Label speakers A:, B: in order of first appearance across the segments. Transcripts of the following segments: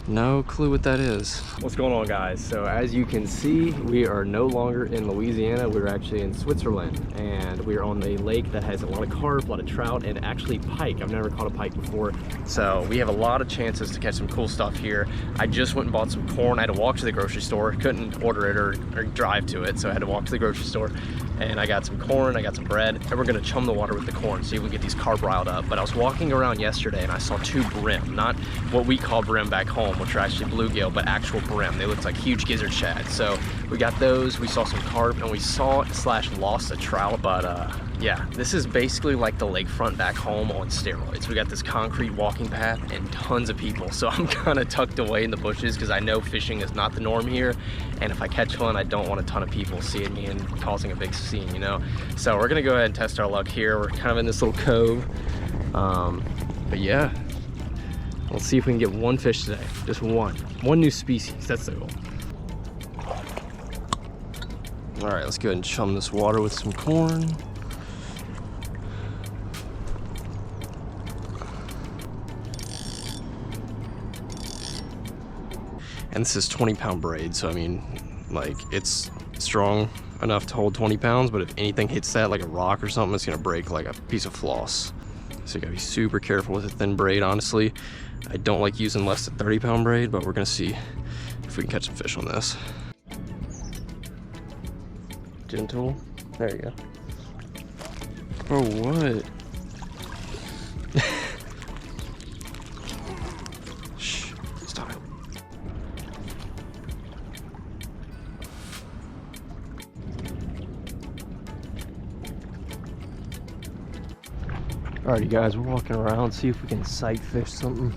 A: No clue what that is. What's going on, guys? So as you can see, we are no longer in Louisiana. We're actually in Switzerland, and we're on a lake that has a lot of carp, a lot of trout, and actually pike. I've never caught a pike before. So we have a lot of chances to catch some cool stuff here. I just went and bought some corn. I had to walk to the grocery store. Couldn't order it or drive to it, so I had to walk to the grocery store. And I got some corn, I got some bread, and we're gonna chum the water with the corn, see if we can get these carp riled up. But I was walking around yesterday and I saw two brim, not what we call brim back home, which are actually bluegill, but actual brim. They looked like huge gizzard shad. So we got those, we saw some carp, and we saw / lost a trout. But yeah, this is basically like the lakefront back home on steroids. We got this concrete walking path and tons of people. So I'm kind of tucked away in the bushes because I know fishing is not the norm here. And if I catch one, I don't want a ton of people seeing me and causing a big scene, you know? So we're gonna go ahead and test our luck here. We're kind of in this little cove. But yeah, let's see if we can get one fish today. Just one new species, that's the goal. All right, let's go ahead and chum this water with some corn. And this is 20-pound braid, so I mean, like, it's strong enough to hold 20 pounds, but if anything hits that, like a rock or something, it's gonna break like a piece of floss. So you gotta be super careful with a thin braid, honestly. I don't like using less than 30-pound braid, but we're gonna see if we can catch some fish on this. Gentle, there you go. Oh, what? Shh, stop it. Alrighty guys, we're walking around, see if we can sight fish something.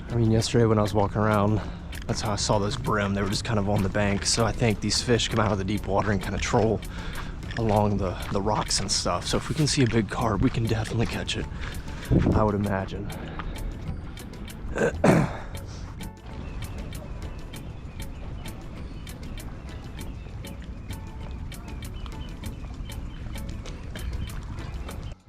A: I mean, yesterday when I was walking around, that's how I saw those brim. They were just kind of on the bank. So I think these fish come out of the deep water and kind of troll along the rocks and stuff. So if we can see a big carp, we can definitely catch it, I would imagine.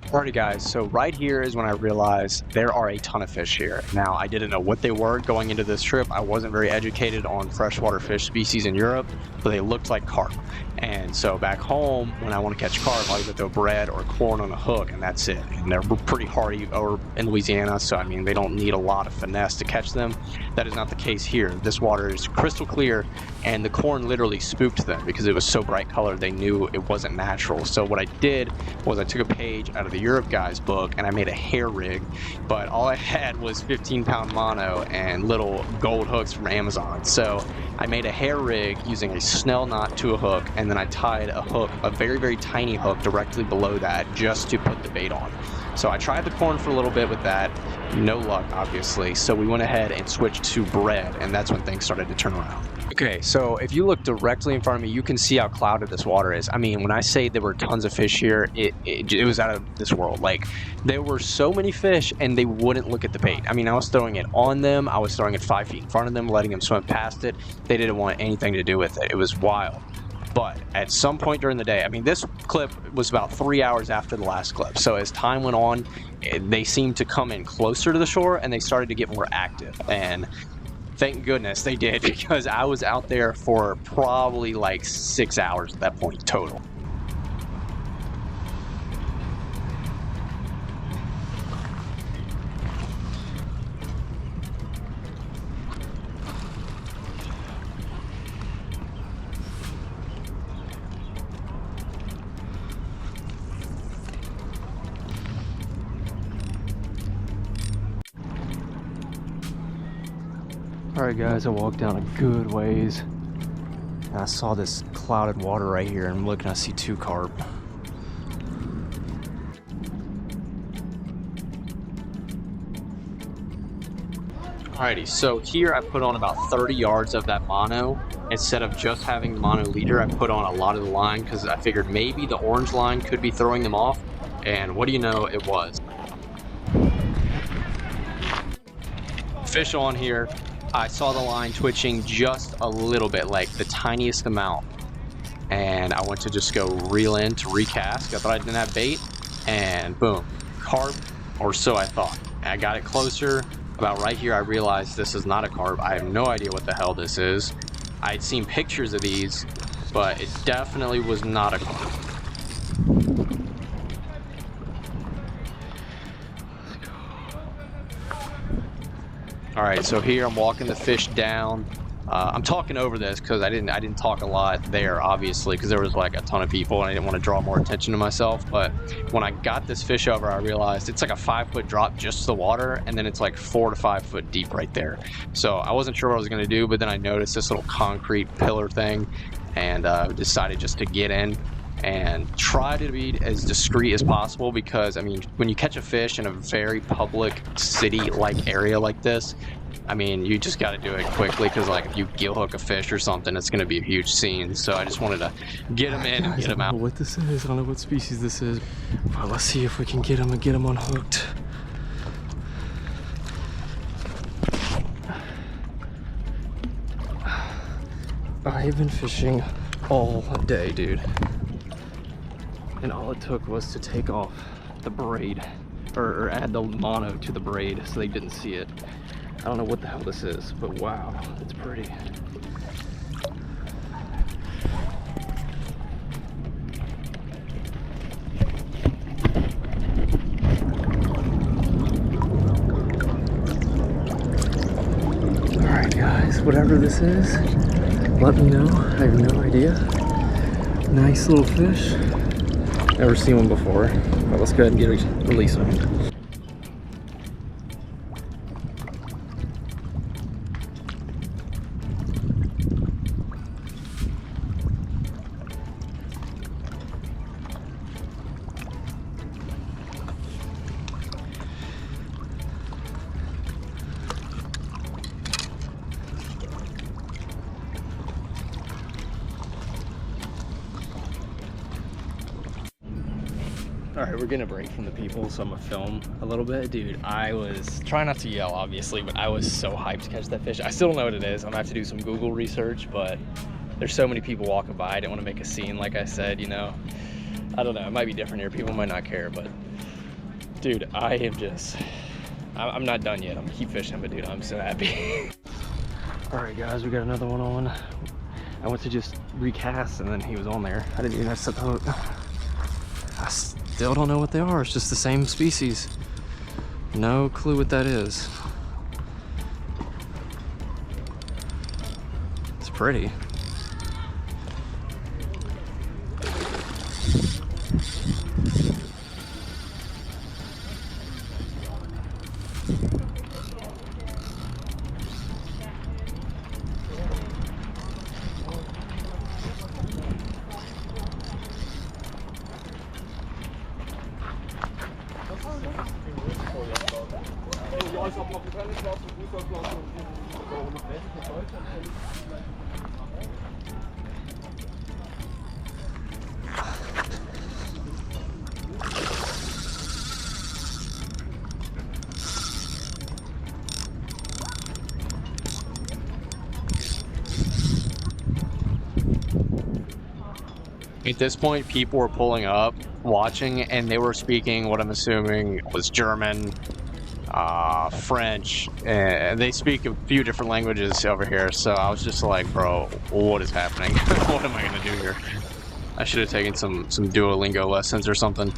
B: Alrighty guys, so right here is when I realized there are a ton of fish here. Now, I didn't know what they were going into this trip. I wasn't very educated on freshwater fish species in Europe, but they looked like carp. And so back home, when I want to catch carp, I'll either throw bread or corn on a hook, and that's it. And they're pretty hardy over in Louisiana, so I mean, they don't need a lot of finesse to catch them. That is not the case here. This water is crystal clear, and the corn literally spooked them because it was so bright colored, they knew it wasn't natural. So what I did was I took a page out of the Europe Guys book and I made a hair rig, but all I had was 15-pound mono and little gold hooks from Amazon. So I made a hair rig using a snell knot to a hook, and then I tied a hook, a very, very tiny hook directly below that just to put the bait on. So I tried the corn for a little bit with that, no luck obviously. So we went ahead and switched to bread, and that's when things started to turn around. Okay, so if you look directly in front of me, you can see how clouded this water is. I mean, when I say there were tons of fish here, it was out of this world. Like, there were so many fish and they wouldn't look at the bait. I mean, I was throwing it on them. I was throwing it 5 feet in front of them, letting them swim past it. They didn't want anything to do with it. It was wild. But at some point during the day, I mean, this clip was about 3 hours after the last clip. So as time went on, they seemed to come in closer to the shore and they started to get more active. And thank goodness they did, because I was out there for probably like 6 hours at that point total.
A: Alright guys, I walked down a good ways and I saw this clouded water right here, and I'm looking, I see 2 carp.
B: Alrighty, so here I put on about 30 yards of that mono. Instead of just having the mono leader, I put on a lot of the line because I figured maybe the orange line could be throwing them off. And what do you know, it was. Fish on here. I saw the line twitching just a little bit, like the tiniest amount. And I went to just go reel in to recast. I thought I didn't have bait, and boom, carp or so I thought. I got it closer. About right here, I realized this is not a carp. I have no idea what the hell this is. I'd seen pictures of these, but it definitely was not a carp. All right, so here I'm walking the fish down. I'm talking over this because I didn't talk a lot there, obviously, because there was like a ton of people and I didn't want to draw more attention to myself. But when I got this fish over, I realized it's like a 5-foot drop just to the water, and then it's like 4 to 5 foot deep right there. So I wasn't sure what I was going to do, but then I noticed this little concrete pillar thing, and decided just to get in and try to be as discreet as possible, because I mean, when you catch a fish in a very public city-like area like this, I mean, you just got to do it quickly, because like if you gill hook a fish or something, it's going to be a huge scene. So I just wanted to get him in and get him out.
A: I don't know what this is. I don't know what species this is. Well, let's see if we can get him and get him unhooked. I've been fishing all day, dude. And all it took was to take off the braid, or add the mono to the braid so they didn't see it. I don't know what the hell this is, but wow, it's pretty. Alright guys, whatever this is, let me know. I have no idea. Nice little fish. Never seen one before, but let's go ahead and release them. All right, we're getting a break from the people, so I'm gonna film a little bit. Dude, I was trying not to yell, obviously, but I was so hyped to catch that fish. I still don't know what it is. I'm gonna have to do some Google research, but there's so many people walking by. I didn't want to make a scene, like I said, you know. I don't know, it might be different here. People might not care, but dude, I am just, I'm not done yet. I'm gonna keep fishing, but dude, I'm so happy. All right, guys, we got another one on. I went to just recast, and then he was on there. I didn't even have to set the hook. I still don't know what they are. It's just the same species. No clue what that is. It's pretty.
B: At this point, people were pulling up, watching, and they were speaking what I'm assuming was German, French, and they speak a few different languages over here. So I was just like, bro, what is happening? What am I gonna do here? I should have taken some Duolingo lessons or something.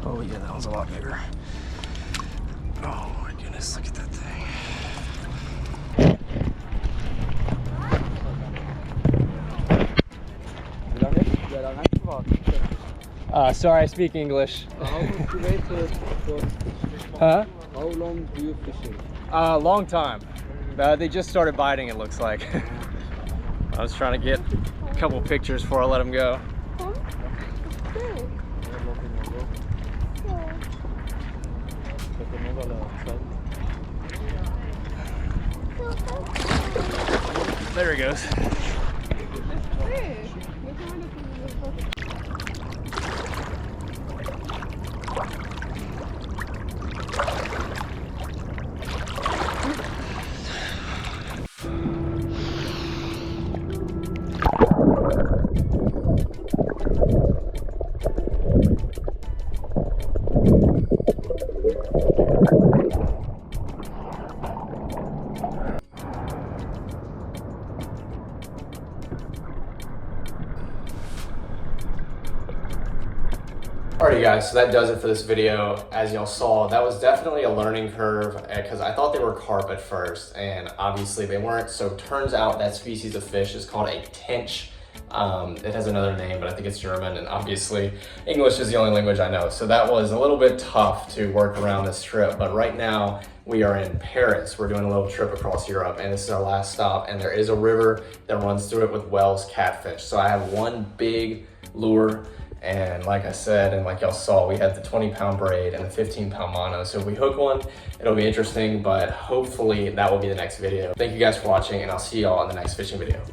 A: Oh yeah, that one's a lot bigger. Oh my goodness, look at that thing. Sorry, I speak English.
C: How long do you wait for?
A: Huh?
C: How long do you fishing?
A: Long time. They just started biting, it looks like. I was trying to get a couple pictures before I let them go. There he goes. Alrighty guys, so that does it for this video. As y'all saw, that was definitely a learning curve because I thought they were carp at first and obviously they weren't. So turns out that species of fish is called a tench. It has another name, but I think it's German, and obviously English is the only language I know. So that was a little bit tough to work around this trip, but right now we are in Paris. We're doing a little trip across Europe, and this is our last stop, and there is a river that runs through it with Wells catfish. So I have one big lure, and like I said, and like y'all saw, we had the 20-pound braid and the 15-pound mono. So if we hook one, it'll be interesting, but hopefully that will be the next video. Thank you guys for watching, and I'll see y'all in the next fishing video.